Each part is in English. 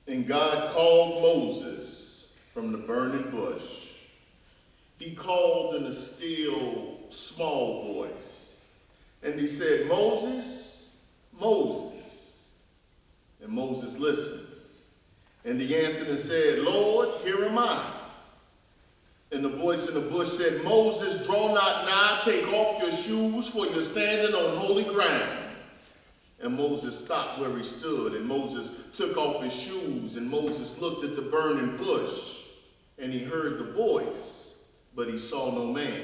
And God called Moses from the burning bush. He called in a still, small voice. And he said, Moses, Moses. And Moses listened. And he answered and said, Lord, here am I. And the voice in the bush said, Moses, draw not nigh, take off your shoes, for you're standing on holy ground. And Moses stopped where he stood, and Moses took off his shoes, and Moses looked at the burning bush, and he heard the voice, but he saw no man.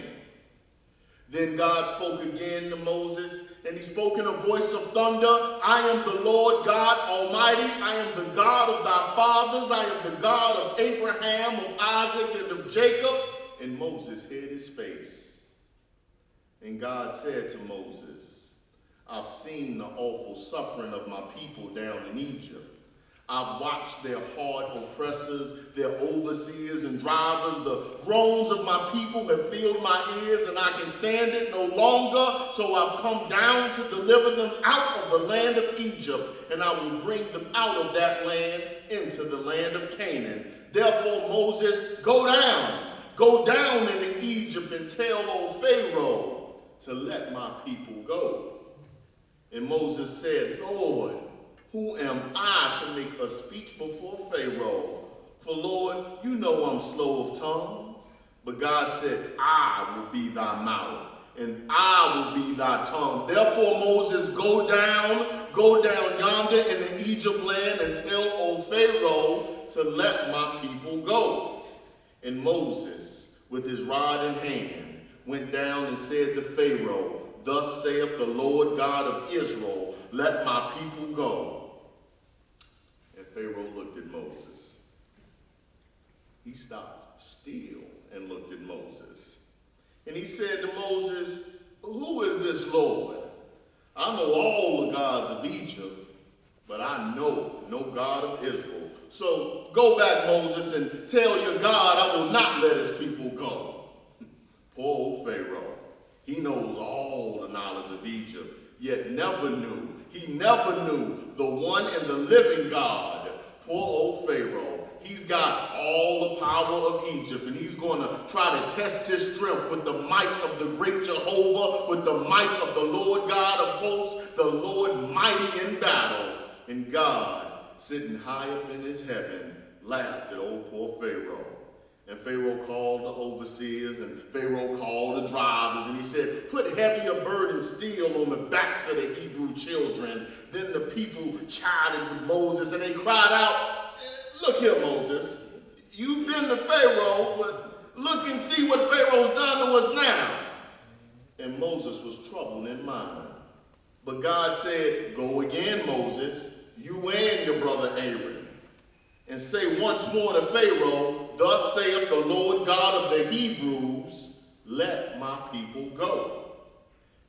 Then God spoke again to Moses, and he spoke in a voice of thunder, I am the Lord God Almighty, I am the God of thy fathers, I am the God of Abraham, of Isaac, and of Jacob. And Moses hid his face. And God said to Moses, I've seen the awful suffering of my people down in Egypt. I've watched their hard oppressors, their overseers and drivers. The groans of my people have filled my ears, and I can stand it no longer. So I've come down to deliver them out of the land of Egypt, and I will bring them out of that land into the land of Canaan. Therefore, Moses, go down into Egypt and tell old Pharaoh to let my people go. And Moses said, Lord, who am I to make a speech before Pharaoh? For Lord, you know I'm slow of tongue. But God said, I will be thy mouth, and I will be thy tongue. Therefore, Moses, go down yonder in the Egypt land and tell old Pharaoh to let my people go. And Moses, with his rod in hand, went down and said to Pharaoh, Thus saith the Lord God of Israel, let my people go. And Pharaoh looked at Moses. He stopped still and looked at Moses. And he said to Moses, who is this Lord? I know all the gods of Egypt, but I know no God of Israel. So go back, Moses, and tell your God I will not let his people go. Poor old Pharaoh. He knows all the knowledge of Egypt, yet he never knew the one and the living God. Poor old Pharaoh. He's got all the power of Egypt, and he's going to try to test his strength with the might of the great Jehovah, with the might of the Lord God of hosts, the Lord mighty in battle. And God, sitting high up in his heaven, laughed at old poor Pharaoh. And Pharaoh called the overseers, and Pharaoh called the drivers, and he said, put heavier burden steel on the backs of the Hebrew children. Then the people chided with Moses, and they cried out, look here, Moses, you've been to Pharaoh, but look and see what Pharaoh's done to us now. And Moses was troubled in mind. But God said, go again, Moses, you and your brother Aaron, and say once more to Pharaoh, thus saith the Lord God of the Hebrews, let my people go.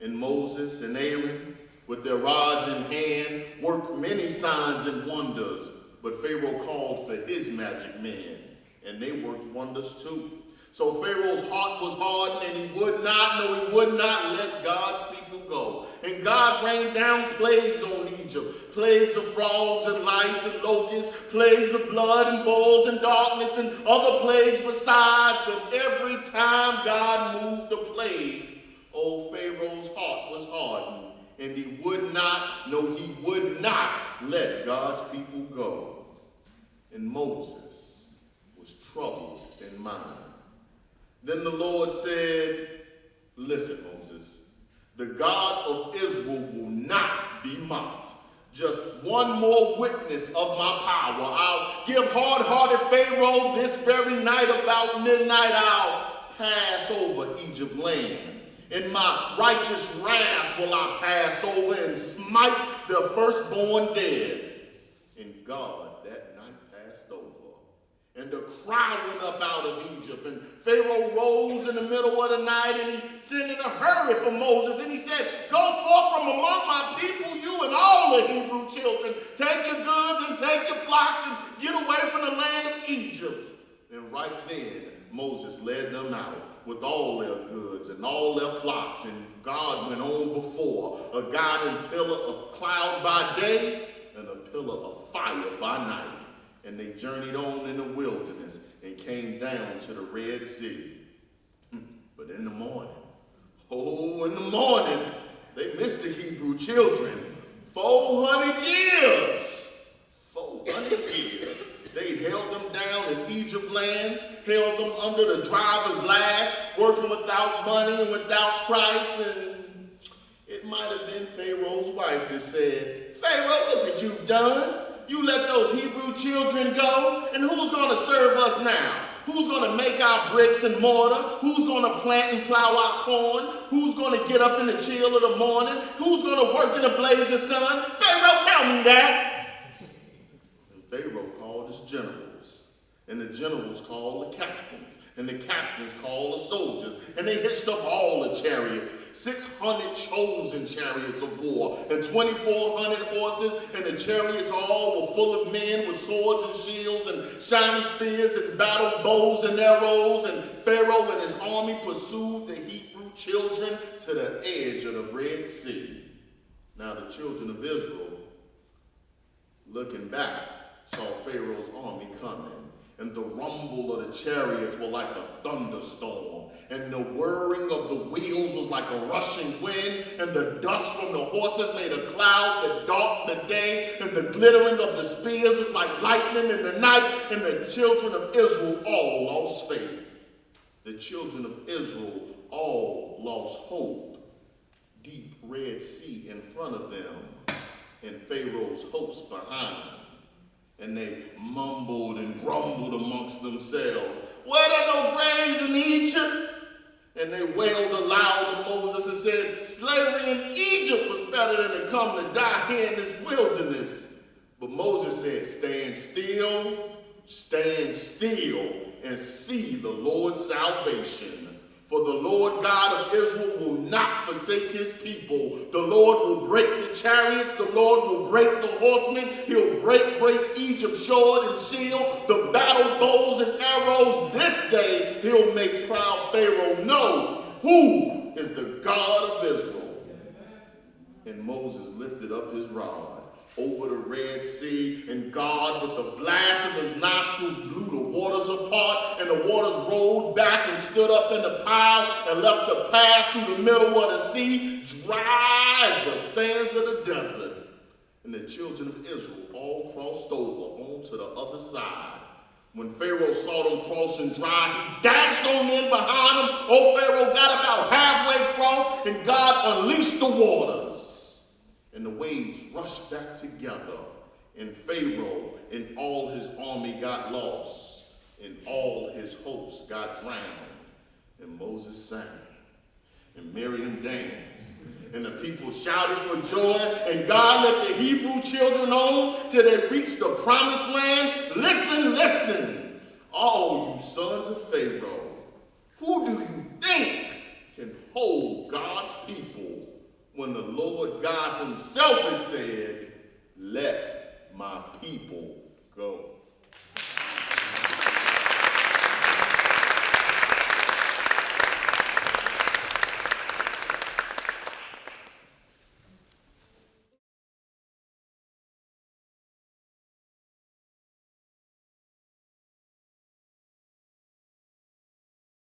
And Moses and Aaron, with their rods in hand, worked many signs and wonders. But Pharaoh called for his magic men, and they worked wonders too. So Pharaoh's heart was hardened, and he would not let God's people go. And God rained down plagues on Egypt, plagues of frogs and lice and locusts, plagues of blood and boils and darkness and other plagues besides. But every time God moved the plague, old Pharaoh's heart was hardened, and he would not let God's people go. And Moses was troubled in mind. Then the Lord said, listen, Moses, the God of Israel will not be mocked. Just one more witness of my power. I'll give hard-hearted Pharaoh this very night about midnight. I'll pass over Egypt land. In my righteous wrath will I pass over and smite the firstborn dead. And God that night passed over. And the cry went up out of Egypt. And Pharaoh rose in the middle of the night, and he sent in a hurry for Moses. And he said, go forth from among my people, you and all the Hebrew children. Take your goods and take your flocks and get away from the land of Egypt. And right then, Moses led them out with all their goods and all their flocks. And God went on before, a guiding pillar of cloud by day and a pillar of fire by night. And they journeyed on in the wilderness and came down to the Red Sea. But in the morning, in the morning, they missed the Hebrew children. 400 years. 400 years. They held them down in Egypt land, held them under the driver's lash, working without money and without price. And it might have been Pharaoh's wife that said, Pharaoh, look what you've done. You let those Hebrew children go, and who's going to serve us now? Who's going to make our bricks and mortar? Who's going to plant and plow our corn? Who's going to get up in the chill of the morning? Who's going to work in the blazing sun? Pharaoh, tell me that. And Pharaoh called his generals, and the generals called the captains, and the captains called the soldiers, and they hitched up all the chariots, 600 chosen chariots of war, and 2,400 horses, and the chariots all were full of men with swords and shields and shiny spears and battle bows and arrows. And Pharaoh and his army pursued the Hebrew children to the edge of the Red Sea. Now the children of Israel, looking back, saw Pharaoh's army coming. And the rumble of the chariots were like a thunderstorm, and the whirring of the wheels was like a rushing wind, and the dust from the horses made a cloud that darkened the day, and the glittering of the spears was like lightning in the night, and the children of Israel all lost faith. The children of Israel all lost hope. Deep Red Sea in front of them, and Pharaoh's host behind. And they mumbled and grumbled amongst themselves. Were there no graves in Egypt? And they wailed aloud to Moses and said, slavery in Egypt was better than to come to die here in this wilderness. But Moses said, stand still, and see the Lord's salvation. For the Lord God of Israel will not forsake his people. The Lord will break the chariots. The Lord will break the horsemen. He'll break great Egypt's sword and shield, the battle bows and arrows. This day he'll make proud Pharaoh know who is the God of Israel. And Moses lifted up his rod over the Red Sea, and God, with the blast of his nostrils, blew the waters apart, and the waters rolled back and stood up in the pile and left a path through the middle of the sea, dry as the sands of the desert. And the children of Israel all crossed over onto the other side. When Pharaoh saw them crossing dry, he dashed on in behind them. Old Pharaoh got about halfway across, and God unleashed the waters. And the waves rushed back together, and Pharaoh and all his army got lost, and all his hosts got drowned. And Moses sang, and Miriam danced, and the people shouted for joy, and God let the Hebrew children on till they reached the promised land. Listen, listen, all you sons of Pharaoh, who do you think can hold God's people when the Lord God himself has said, let my people go?